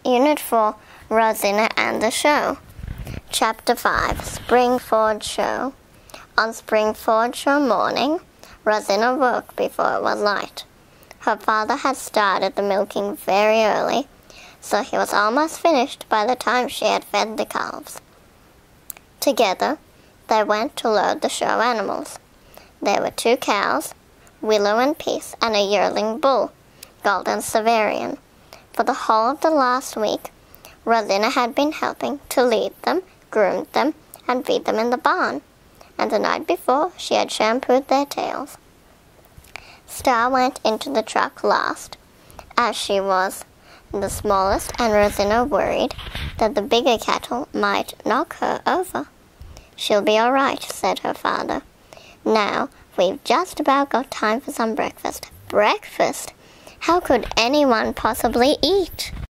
Unit 4, Rosina and the Show. Chapter 5, Springford Show. On Springford Show morning, Rosina woke before it was light. Her father had started the milking very early, so he was almost finished by the time she had fed the calves. Together, they went to load the show animals. There were 2 cows, Willow and Peace, and a yearling bull, Golden Severian. For the whole of the last week, Rosina had been helping to lead them, groom them, and feed them in the barn, and the night before she had shampooed their tails. Star went into the truck last, as she was the smallest, and Rosina worried that the bigger cattle might knock her over. "She'll be all right," said her father. "Now, we've just about got time for some breakfast." Breakfast? How could anyone possibly eat?